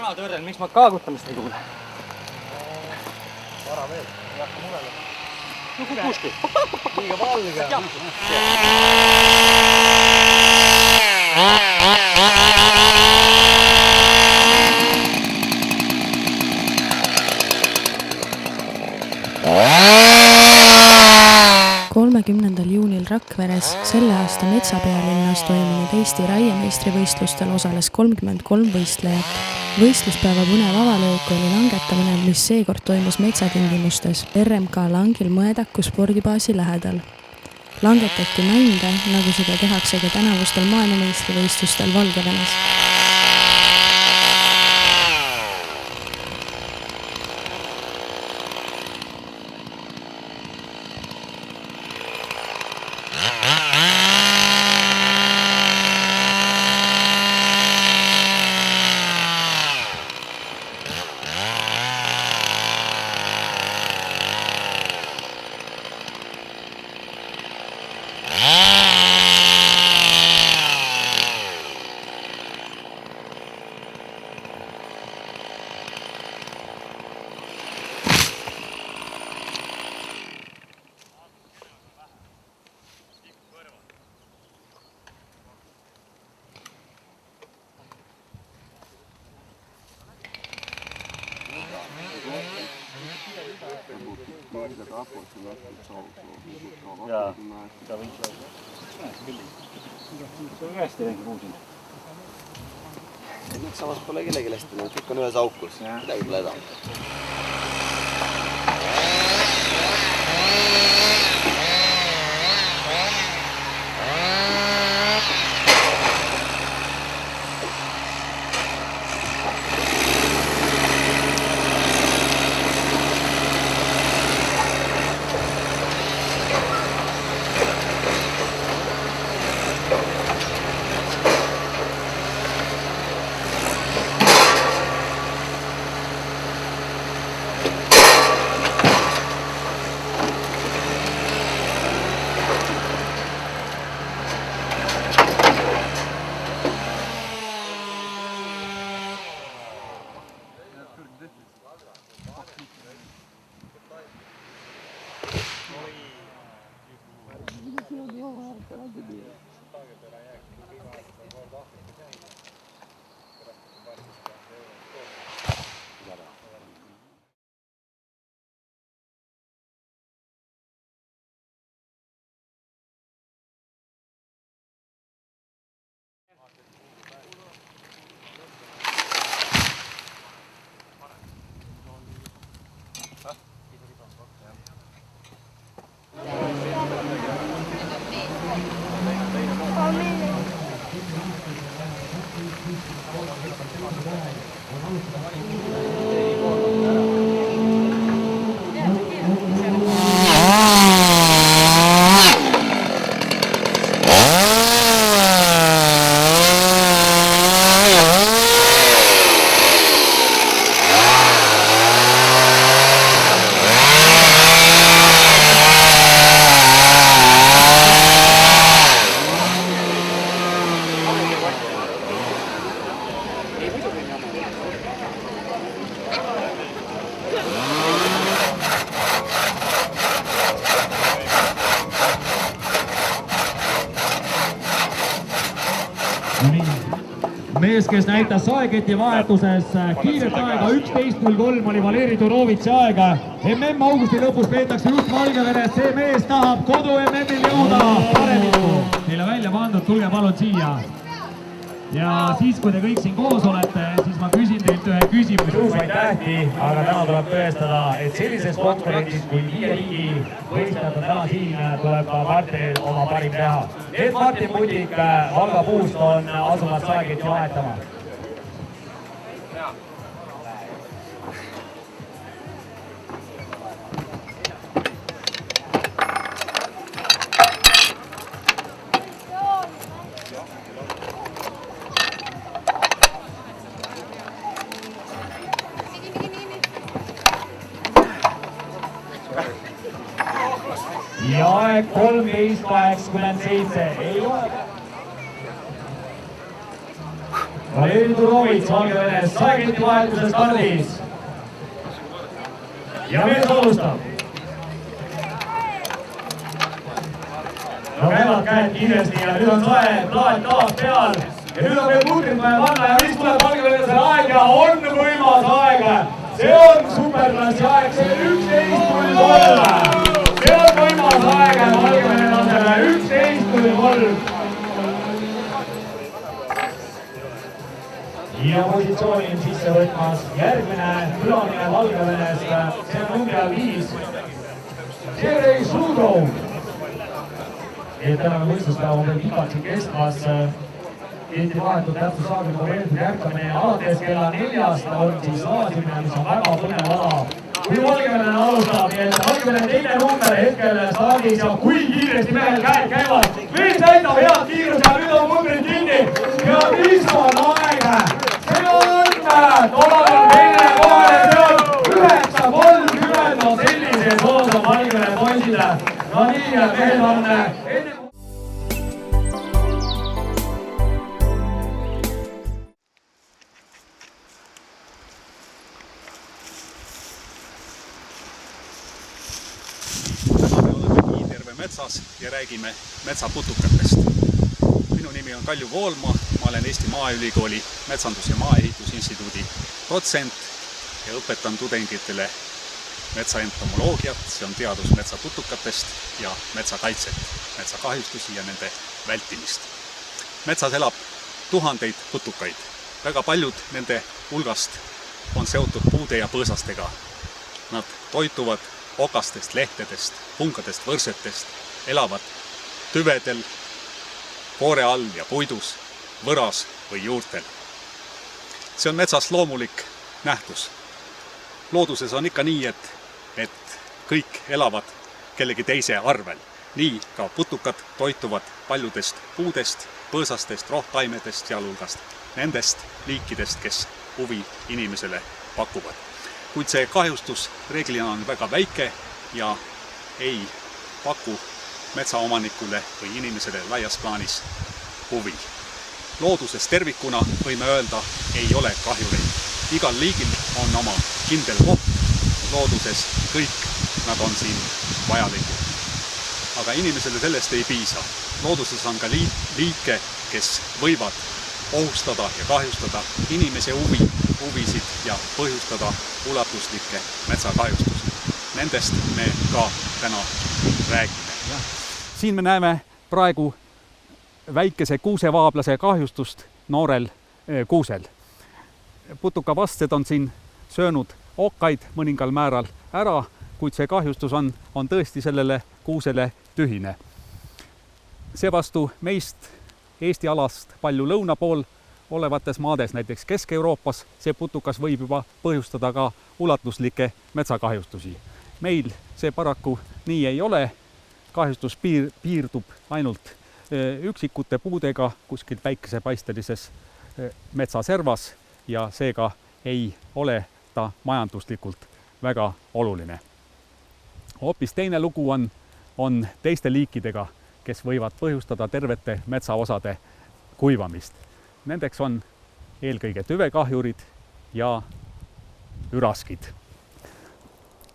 vana tõrrel, miks ma kaagutamist ei kuule? Vara veel, ei hakka murele. Kuski. Liiga valge. Juunil Rakveres selle aasta metsapealinnas toimunud Eesti raiemeistrivõistlustel osales 33 võistlejat. Võistluspäeva põnev avalöök oli langetamine, mis seekord toimus metsatingimustes RMK Langil Mõedaku spordibaasi lähedal. Langetati mänge, nagu seda tehakse ka tänavustel maailmameistrivõistlustel Valgevenes. Jaa, ta võiks olla. See on hästi läinud kuusin. Samas pole kellegi hästi, kõik on ühes aukus, midagi pole edasi. Mees, kes näitas saeketi vahetuses kiiret aega 11.03 oli Valeri Turovitši aega. MM augusti lõpus peetakse just Valgevenes. See mees tahab kodu MM-il jõuda paremini. Teile välja pandud, tulge palun siia. Ja siis, kui te kõik siin koos olete, siis ma küsin teilt ühe küsimuse. Tõusvaid tähti, aga täna tuleb tõestada, et sellises konkurentsis, kui 5 riigi võistlejad on täna siin, tuleb ka Martinil oma parim teha. Et Martin Mutik Valga puust on asumas saeketi vahetama. Ja aeg 13.87 ei ole. Valeri Turovits Valgevenes saeketi vahetuse stardis. Ja mees alustab. No käivad käed kiiresti ja nüüd on soe plaat taas peal. Ja nüüd on veel putrid vaja panna ja mis tuleb Valgevenesel aeg ja on võimas aeg. See on superklassi aeg, see on 11.03. See on võimas aeg Valgevenelasele, 11.03. Ja positsiooni sisse võtmas järgmine külaline Valgevenest, see on number 5. Sergei Šudov. Tänane võistluspäeva on veel pikalt kestmas. Eesti vahetud täpselt saagi momentul järgmine alates kella 4 on siis laasimine, mis on väga põnev ala. Kui Valgevene alustab, nii et Valgevene teine number hetkel stardis ja kui kiiresti mehel käed käivad. Mees näitab head kiirus ja nüüd on mundrid kinni ja mis on aeg? See on tollal teine kohale, see on 9.30 on sellises oos on Valgevene poisile. No nii, mehed on enne... Metsas ja räägime metsaputukatest. Minu nimi on Kalju Voolma, ma olen Eesti Maaülikooli Metsandus- ja Maaehitusinstituudi dotsent ja õpetan tudengitele metsaentomoloogiat, see on teadus metsaputukatest ja metsakaitset, metsakahjustusi ja nende vältimist. Metsas elab tuhandeid putukaid. Väga paljud nende hulgast on seotud puude ja põõsastega. Nad toituvad okastest, lehtedest, punkadest, võrsetest, elavad tüvedel, koore all ja puidus, võras või juurtel. See on metsas loomulik nähtus. Looduses on ikka nii, et kõik elavad kellegi teise arvel. Nii ka putukad toituvad paljudest puudest, põõsastest, rohtaimedest, sealhulgast nendest liikidest, kes huvi inimesele pakuvad. Kuid see kahjustus reeglina on väga väike ja ei paku metsaomanikule või inimesele laias plaanis huvi. Looduses tervikuna võime öelda, ei ole kahjureid. Igal liigil on oma kindel koht looduses, kõik nad on siin vajalikud. Aga inimesele sellest ei piisa. Looduses on ka liike, kes võivad ohustada ja kahjustada inimese huvisid ja põhjustada ulatuslikke metsakahjustusi. Nendest me ka täna räägime. Siin me näeme praegu väikese kuusevaablase kahjustust noorel kuusel. Putukavastsed on siin söönud okkaid mõningal määral ära, kuid see kahjustus on tõesti sellele kuusele tühine. Seevastu meist Eesti alast palju lõuna pool olevates maades, näiteks Kesk-Euroopas, see putukas võib juba põhjustada ka ulatuslikke metsakahjustusi. Meil see paraku nii ei ole. Kahjustus piirdub ainult üksikute puudega kuskilt väikesepaistelises metsaservas ja seega ei ole ta majanduslikult väga oluline. Hoopis teine lugu on teiste liikidega, kes võivad põhjustada tervete metsaosade kuivamist. Nendeks on eelkõige tüvekahjurid ja üraskid.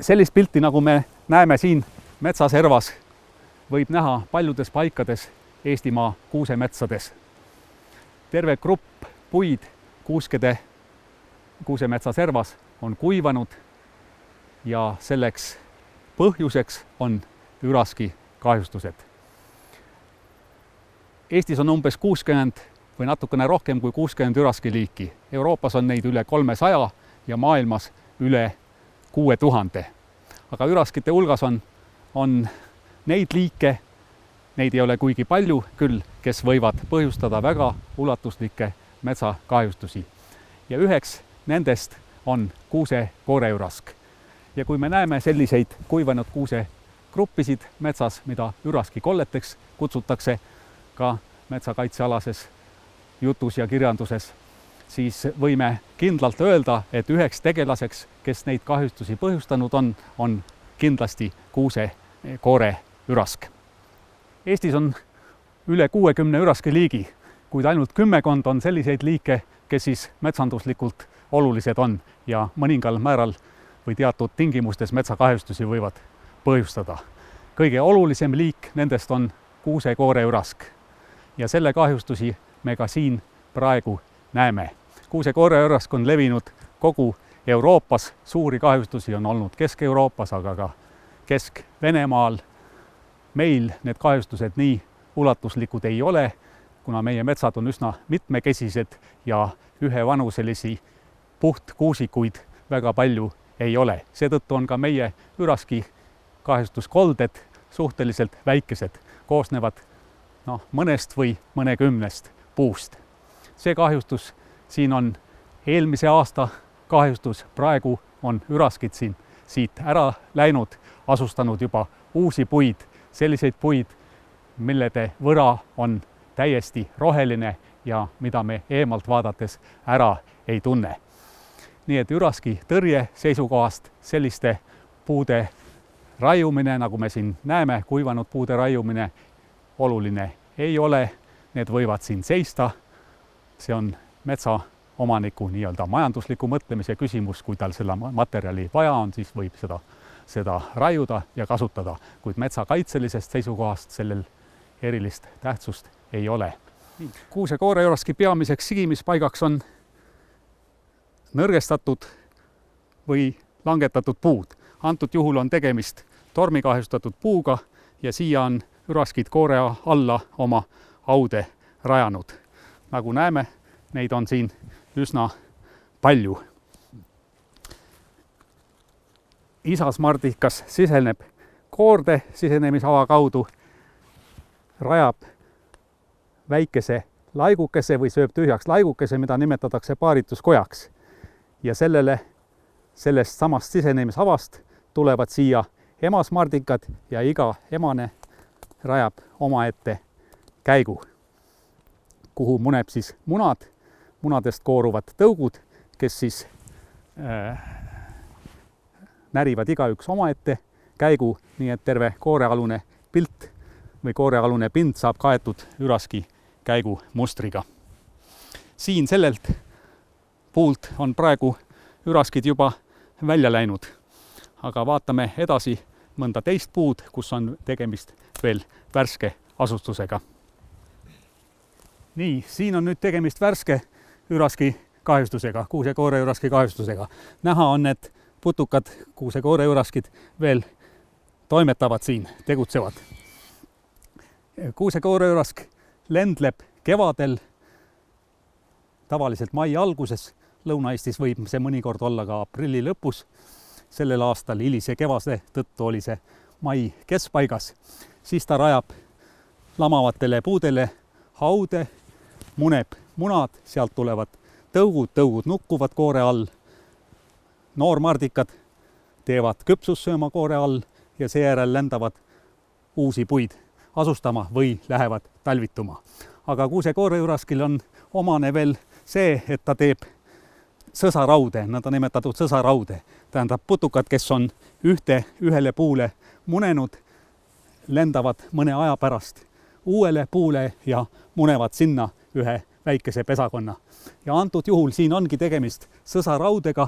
Sellist pilti, nagu me näeme siin metsaservas, võib näha paljudes paikades Eestimaa kuusemetsades. Terve grupp puid kuuskede kuusemetsaservas on kuivanud ja selleks põhjuseks on üraski kahjustused. Eestis on umbes 60 või natukene rohkem kui 60 üraskiliiki. Euroopas on neid üle 300 ja maailmas üle 6000. Aga üraskite hulgas on neid liike, neid ei ole kuigi palju küll, kes võivad põhjustada väga ulatuslikke metsakahjustusi. Ja üheks nendest on kuuse kooreürask. Ja kui me näeme selliseid kuivanud kuusegruppisid metsas, mida üraskikolleteks kutsutakse ka metsakaitsealases jutus ja kirjanduses, siis võime kindlalt öelda, et üheks tegelaseks, kes neid kahjustusi põhjustanud on kindlasti kuuse kooreürask. Eestis on üle 60 üraskiliigi, kuid ainult 10 on selliseid liike, kes siis metsanduslikult olulised on ja mõningal määral või teatud tingimustes metsakahjustusi võivad põhjustada. Kõige olulisem liik nendest on kuuse-kooreürask ja selle kahjustusi me ka siin praegu näeme. Kuuse-kooreürask on levinud kogu Euroopas, suuri kahjustusi on olnud Kesk-Euroopas, aga ka Kesk-Venemaal. Meil need kahjustused nii ulatuslikud ei ole, kuna meie metsad on üsna mitmekesised ja ühevanuselisi puhtkuusikuid väga palju ei ole. Seetõttu on ka meie üraski kahjustuskolded suhteliselt väikesed, koosnevad mõnest või mõnekümnest puust. See kahjustus siin on eelmise aasta kahjustus, praegu on üraskid siit ära läinud, asustanud juba uusi puid, selliseid puid, millede võra on täiesti roheline ja mida me eemalt vaadates ära ei tunne. Nii et üraski tõrje seisukohast selliste puude raiumine, nagu me siin näeme, kuivanud puude raiumine oluline ei ole. Need võivad siin seista. See on metsaomaniku nii-öelda majandusliku mõtlemise küsimus. Kui tal selle materjali vaja on, siis võib seda raiuda ja kasutada. Kuid metsakaitselisest seisukohast sellel erilist tähtsust ei ole. Kuuse-kooreüraski peamiseks sigimispaigaks on nõrgestatud või langetatud puud. Antud juhul on tegemist tormikahjustatud puuga ja siia on üraskid koore alla oma aude rajanud. Nagu näeme, neid on siin üsna palju. Isasmardikas siseneb koorde sisenemisava kaudu, rajab väikese laigukese või sööb tühjaks laigukese, mida nimetatakse paarituskojaks. Ja sellest samast sisenemisavast tulevad siia emasmardikad ja iga emane rajab omaette käigu, kuhu muneb siis munad, munadest kooruvad tõugud, kes siis närivad igaüks omaette käigu, nii et terve koorealune pilt või koorealune pind saab kaetud üraski käigu mustriga. Siin sellelt puult on praegu üraskid juba välja läinud, aga vaatame edasi mõnda teist puud, kus on tegemist veel värske asustusega. Nii, siin on nüüd tegemist värske üraski kahjustusega, kuuse-kooreüraski kahjustusega. Näha on, et putukad, kuuse-kooreüraskid veel toimetavad siin, tegutsevad. Kuuse-kooreürask lendleb kevadel, tavaliselt mai alguses. Lõuna-Eestis võib see mõnikord olla ka aprilli lõpus. Sellel aastal hilise kevase tõttu oli see mai keskpaigas. Siis ta rajab lamavatele puudele haude, muneb munad, sealt tulevad tõugud nukkuvad koore all. Noormardikad teevad küpsussööma koore all ja seejärel lendavad uusi puid asustama või lähevad talvituma. Aga kuuse-kooreüraskil on omane veel see, et ta teeb sõsaraude, nad on nimetatud sõsaraude. Tähendab, putukad, kes on ühele puule munenud, lendavad mõne aja pärast uuele puule ja munevad sinna ühe väikese pesakonna. Ja antud juhul siin ongi tegemist sõsaraudega,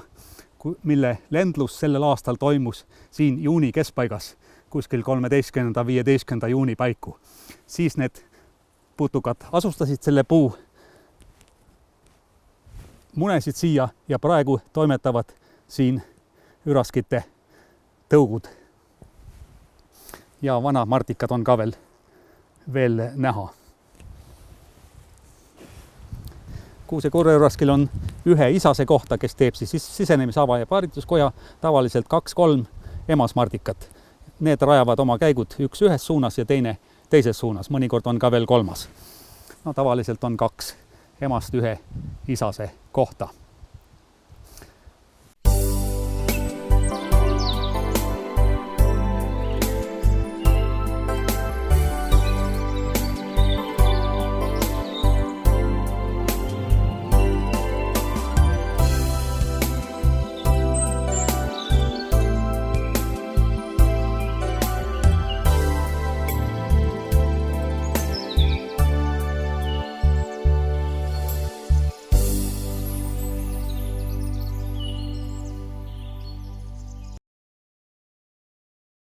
mille lendlus sellel aastal toimus siin juuni keskpaigas, kuskil 13.–15. juuni paiku. Siis need putukad asustasid selle puu, munesid siia ja praegu toimetavad siin üraskite tõugud. Ja vanamardikad on ka veel näha. Kuuse-kooreüraskil on ühe isase kohta, kes teeb siis sisenemisava ja paarituskoja, tavaliselt 2-3 emasmardikat. Need rajavad oma käigud üks ühes suunas ja teine teises suunas, mõnikord on ka veel kolmas. Tavaliselt on 2 emast ühe isase kohta.